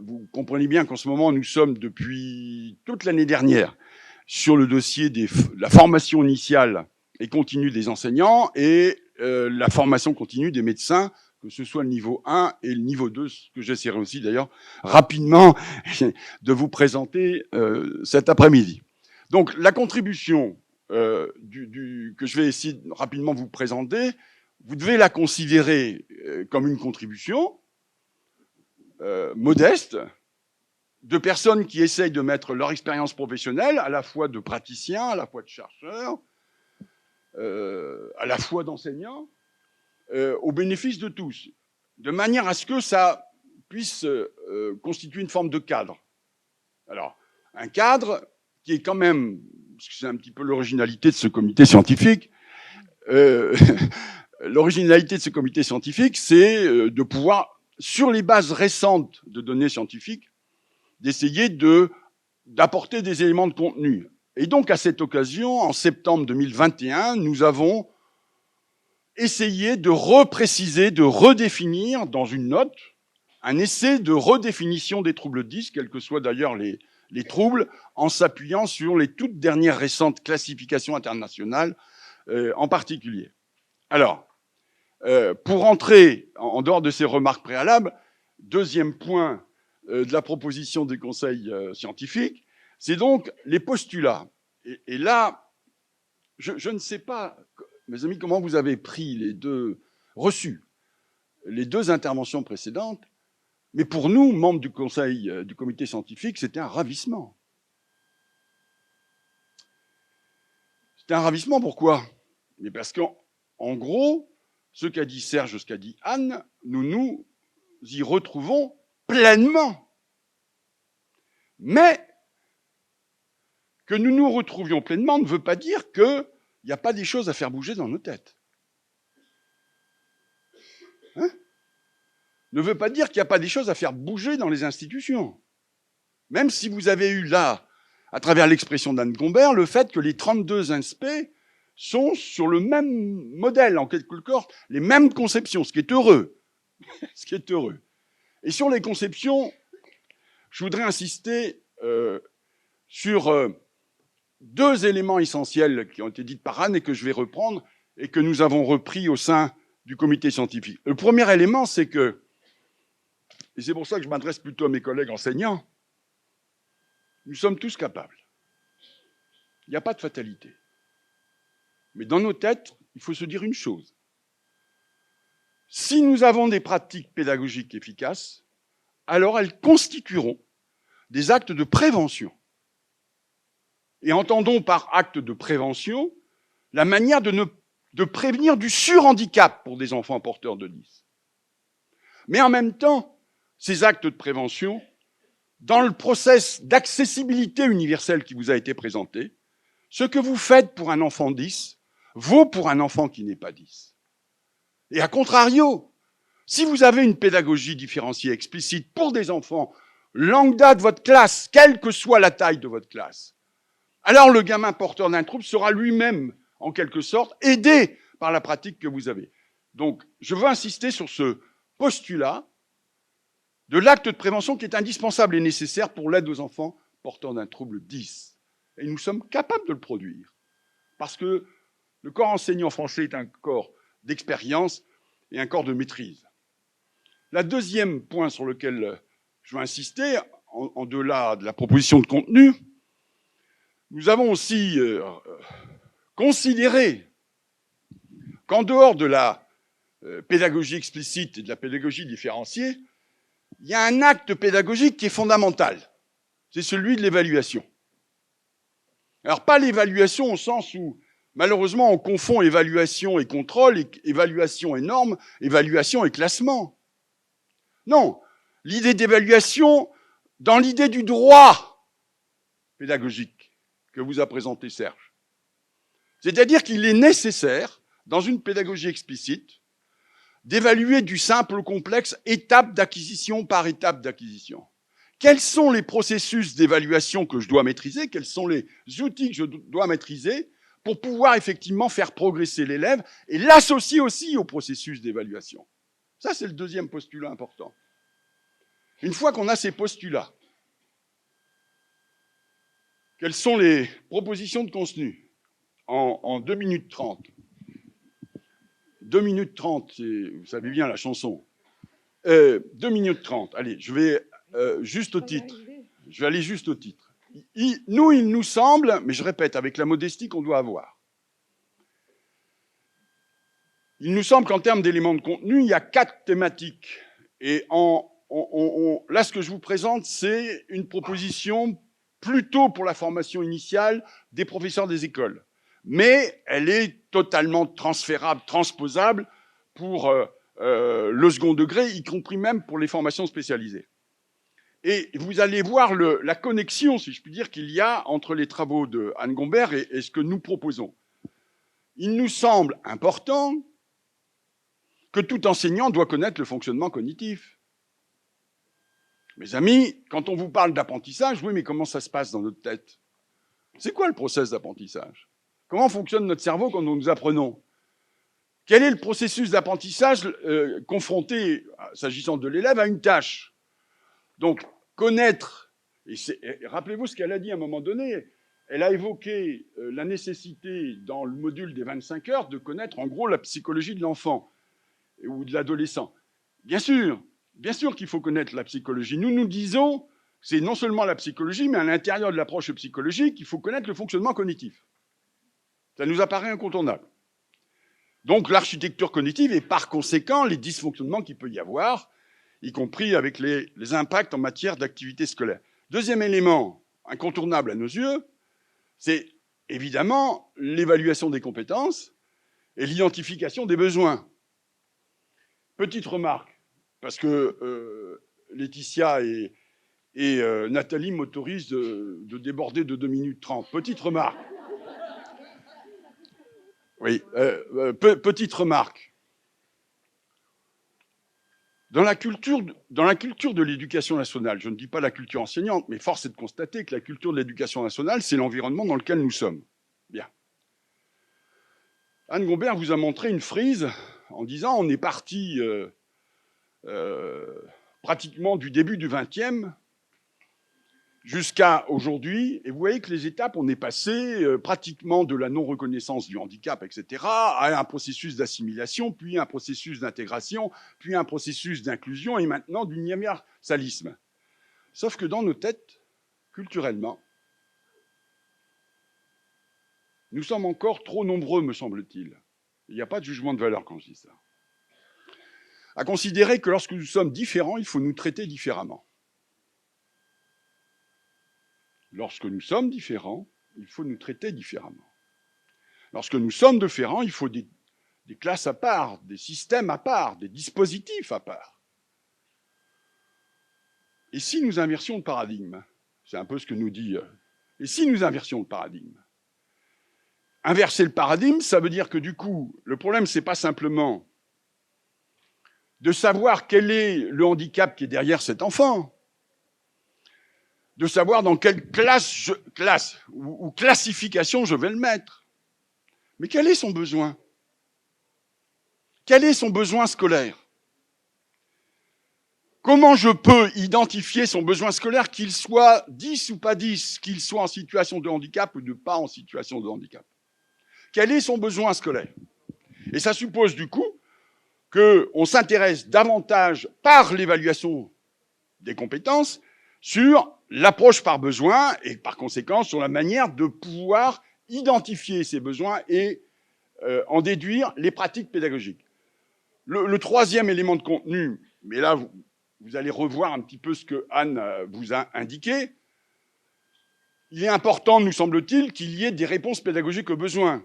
vous comprenez bien qu'en ce moment, nous sommes depuis toute l'année dernière sur le dossier de la formation initiale et continue des enseignants et la formation continue des médecins, que ce soit le niveau 1 et le niveau 2, ce que j'essaierai aussi d'ailleurs rapidement de vous présenter cet après-midi. Donc la contribution que je vais essayer de rapidement vous présenter, vous devez la considérer comme une contribution modeste de personnes qui essayent de mettre leur expérience professionnelle, à la fois de praticiens, à la fois de chercheurs, à la fois d'enseignants, au bénéfice de tous, de manière à ce que ça puisse constituer une forme de cadre. Alors, un cadre qui est quand même, parce que c'est un petit peu l'originalité de ce comité scientifique, l'originalité de ce comité scientifique, c'est de pouvoir, sur les bases récentes de données scientifiques, d'essayer d'apporter des éléments de contenu. Et donc, à cette occasion, en septembre 2021, nous avons essayé de repréciser, de redéfinir dans une note, un essai de redéfinition des troubles 10, quels que soient d'ailleurs les troubles, en s'appuyant sur les toutes dernières récentes classifications internationales en particulier. Alors, pour entrer en dehors de ces remarques préalables, deuxième point de la proposition des conseils scientifiques, c'est donc les postulats. Et là, je ne sais pas, mes amis, comment vous avez reçu les 2 interventions précédentes, mais pour nous, membres du conseil, du comité scientifique, c'était un ravissement. C'était un ravissement, pourquoi? Mais parce qu'en gros, ce qu'a dit Serge, ce qu'a dit Anne, nous y retrouvons pleinement. Mais que nous nous retrouvions pleinement ne veut pas dire qu'il n'y a pas des choses à faire bouger dans nos têtes. Hein? Ne veut pas dire qu'il n'y a pas des choses à faire bouger dans les institutions. Même si vous avez eu là, à travers l'expression d'Anne Gombert, le fait que les 32 inspects sont sur le même modèle, en quelque sorte, les mêmes conceptions, ce qui est heureux. Ce qui est heureux. Et sur les conceptions, je voudrais insister sur deux éléments essentiels qui ont été dits par Anne et que je vais reprendre et que nous avons repris au sein du comité scientifique. Le premier élément, c'est que, et c'est pour ça que je m'adresse plutôt à mes collègues enseignants, nous sommes tous capables. Il n'y a pas de fatalité. Mais dans nos têtes, il faut se dire une chose. Si nous avons des pratiques pédagogiques efficaces, alors elles constitueront des actes de prévention. Et entendons par acte de prévention la manière de prévenir du surhandicap pour des enfants porteurs de 10. Mais en même temps, ces actes de prévention, dans le process d'accessibilité universelle qui vous a été présenté, ce que vous faites pour un enfant 10 vaut pour un enfant qui n'est pas 10. Et à contrario, si vous avez une pédagogie différenciée explicite pour des enfants lambda de votre classe, quelle que soit la taille de votre classe, alors le gamin porteur d'un trouble sera lui-même, en quelque sorte, aidé par la pratique que vous avez. Donc, je veux insister sur ce postulat de l'acte de prévention qui est indispensable et nécessaire pour l'aide aux enfants porteurs d'un trouble 10. Et nous sommes capables de le produire. Parce que le corps enseignant français est un corps d'expérience et un corps de maîtrise. Le deuxième point sur lequel je veux insister, en delà de la proposition de contenu, nous avons aussi considéré qu'en dehors de la pédagogie explicite et de la pédagogie différenciée, il y a un acte pédagogique qui est fondamental. C'est celui de l'évaluation. Alors, pas l'évaluation au sens où, malheureusement, on confond évaluation et contrôle, évaluation et norme, évaluation et classement. Non, l'idée d'évaluation dans l'idée du droit pédagogique que vous a présenté Serge. C'est-à-dire qu'il est nécessaire, dans une pédagogie explicite, d'évaluer du simple au complexe, étape d'acquisition par étape d'acquisition. Quels sont les processus d'évaluation que je dois maîtriser? Quels sont les outils que je dois maîtriser pour pouvoir effectivement faire progresser l'élève et l'associer aussi au processus d'évaluation? Ça, c'est le deuxième postulat important. Une fois qu'on a ces postulats, quelles sont les propositions de contenu en 2 minutes 30? 2 minutes 30, vous savez bien la chanson. 2 minutes 30, allez, je vais juste au titre. Je vais aller juste au titre. Il nous semble, mais je répète, avec la modestie qu'on doit avoir, il nous semble qu'en termes d'éléments de contenu, il y a 4 thématiques. Et là, ce que je vous présente, c'est une proposition plutôt pour la formation initiale des professeurs des écoles. Mais elle est totalement transférable, transposable pour le second degré, y compris même pour les formations spécialisées. Et vous allez voir la connexion, si je puis dire, qu'il y a entre les travaux de Anne Gombert et ce que nous proposons. Il nous semble important que tout enseignant doit connaître le fonctionnement cognitif. Mes amis, quand on vous parle d'apprentissage, oui, mais comment ça se passe dans notre tête? C'est quoi le process d'apprentissage? Comment fonctionne notre cerveau quand nous apprenons? Quel est le processus d'apprentissage confronté, s'agissant de l'élève, à une tâche? Donc, connaître, et rappelez-vous ce qu'elle a dit à un moment donné, elle a évoqué la nécessité, dans le module des 25 heures, de connaître en gros la psychologie de l'enfant ou de l'adolescent. Bien sûr qu'il faut connaître la psychologie. Nous disons, c'est non seulement la psychologie, mais à l'intérieur de l'approche psychologique, il faut connaître le fonctionnement cognitif. Ça nous apparaît incontournable. Donc l'architecture cognitive et par conséquent les dysfonctionnements qu'il peut y avoir, y compris avec les impacts en matière d'activité scolaire. Deuxième élément incontournable à nos yeux, c'est évidemment l'évaluation des compétences et l'identification des besoins. Petite remarque, parce que Laetitia Et Nathalie m'autorise de déborder de 2 minutes 30. Petite remarque. Oui, petite remarque. Dans la culture de l'éducation nationale, je ne dis pas la culture enseignante, mais force est de constater que la culture de l'éducation nationale, c'est l'environnement dans lequel nous sommes. Bien. Anne Gombert vous a montré une frise en disant on est parti pratiquement du début du XXe jusqu'à aujourd'hui, et vous voyez que les étapes, on est passé pratiquement de la non-reconnaissance du handicap, etc., à un processus d'assimilation, puis un processus d'intégration, puis un processus d'inclusion, et maintenant d'universalisme. Sauf que dans nos têtes, culturellement, nous sommes encore trop nombreux, me semble-t-il. Il n'y a pas de jugement de valeur quand je dis ça. À considérer que lorsque nous sommes différents, il faut nous traiter différemment. Lorsque nous sommes différents, il faut nous traiter différemment. Lorsque nous sommes différents, il faut des classes à part, des systèmes à part, des dispositifs à part. Et si nous inversions le paradigme, c'est un peu ce que nous dit, et si nous inversions le paradigme, inverser le paradigme, ça veut dire que du coup, le problème, c'est pas simplement de savoir quel est le handicap qui est derrière cet enfant, de savoir dans quelle classe ou classification je vais le mettre. Mais quel est son besoin? Quel est son besoin scolaire? Comment je peux identifier son besoin scolaire, qu'il soit 10 ou pas 10, qu'il soit en situation de handicap ou pas en situation de handicap? Quel est son besoin scolaire? Et ça suppose du coup qu'on s'intéresse davantage par l'évaluation des compétences sur l'approche par besoin et par conséquent sur la manière de pouvoir identifier ces besoins et en déduire les pratiques pédagogiques. Le troisième élément de contenu, mais là vous allez revoir un petit peu ce que Anne vous a indiqué, il est important, nous semble-t-il, qu'il y ait des réponses pédagogiques aux besoins.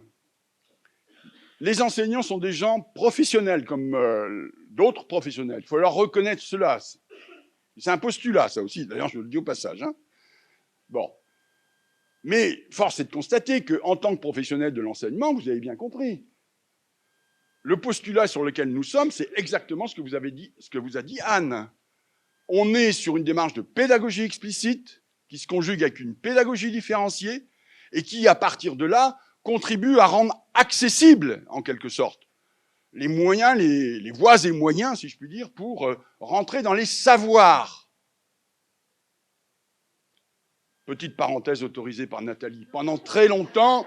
Les enseignants sont des gens professionnels comme d'autres professionnels. Il faut leur reconnaître cela. C'est un postulat, ça aussi. D'ailleurs, je le dis au passage. Hein. Bon. Mais force est de constater qu'en tant que professionnel de l'enseignement, vous avez bien compris. Le postulat sur lequel nous sommes, c'est exactement ce que vous avez dit, ce que vous a dit Anne. On est sur une démarche de pédagogie explicite qui se conjugue avec une pédagogie différenciée et qui, à partir de là, contribue à rendre accessible, en quelque sorte, les moyens, les voies et moyens, si je puis dire, pour rentrer dans les savoirs. Petite parenthèse autorisée par Nathalie. Pendant très longtemps,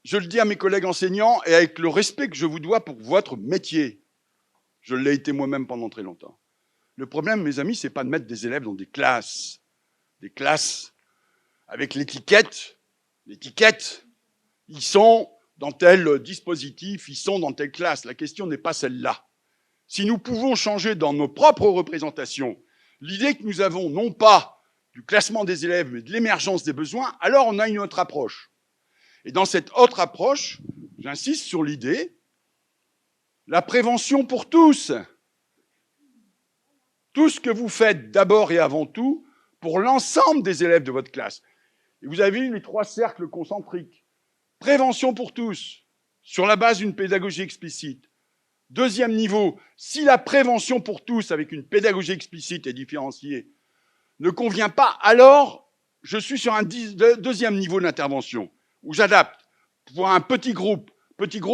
je le dis à mes collègues enseignants et avec le respect que je vous dois pour votre métier, je l'ai été moi-même pendant très longtemps. Le problème, mes amis, c'est pas de mettre des élèves dans des classes avec l'étiquette, ils sont dans tel dispositif, ils sont dans telle classe. La question n'est pas celle-là. Si nous pouvons changer dans nos propres représentations l'idée que nous avons, non pas du classement des élèves, mais de l'émergence des besoins, alors on a une autre approche. Et dans cette autre approche, j'insiste sur l'idée, la prévention pour tous. Tout ce que vous faites d'abord et avant tout pour l'ensemble des élèves de votre classe. Et vous avez les 3 cercles concentriques. Prévention pour tous, sur la base d'une pédagogie explicite. Deuxième niveau, si la prévention pour tous avec une pédagogie explicite et différenciée ne convient pas, alors je suis sur un deuxième niveau d'intervention, où j'adapte pour un petit groupe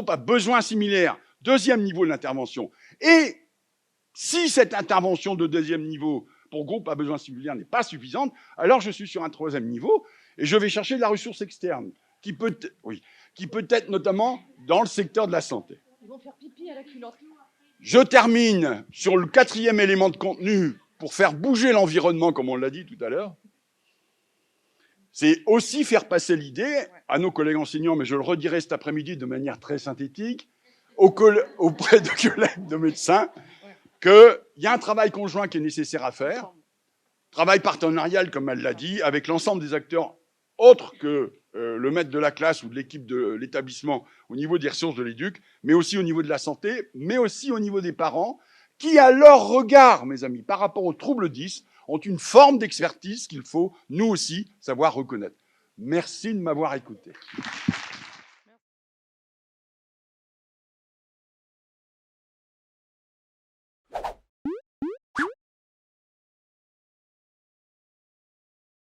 à besoins similaires, deuxième niveau d'intervention. Et si cette intervention de deuxième niveau pour groupe à besoins similaires n'est pas suffisante, alors je suis sur un troisième niveau et je vais chercher de la ressource externe, qui peut être notamment dans le secteur de la santé. Ils vont faire pipi à la culotte. Je termine sur le 4e élément de contenu pour faire bouger l'environnement, comme on l'a dit tout à l'heure. C'est aussi faire passer l'idée à nos collègues enseignants, mais je le redirai cet après-midi de manière très synthétique, auprès de collègues de médecins, qu'il y a un travail conjoint qui est nécessaire à faire, travail partenarial, comme elle l'a dit, avec l'ensemble des acteurs autres que le maître de la classe ou de l'équipe de l'établissement au niveau des ressources de l'éduc, mais aussi au niveau de la santé, mais aussi au niveau des parents, qui, à leur regard, mes amis, par rapport aux troubles 10, ont une forme d'expertise qu'il faut, nous aussi, savoir reconnaître. Merci de m'avoir écouté.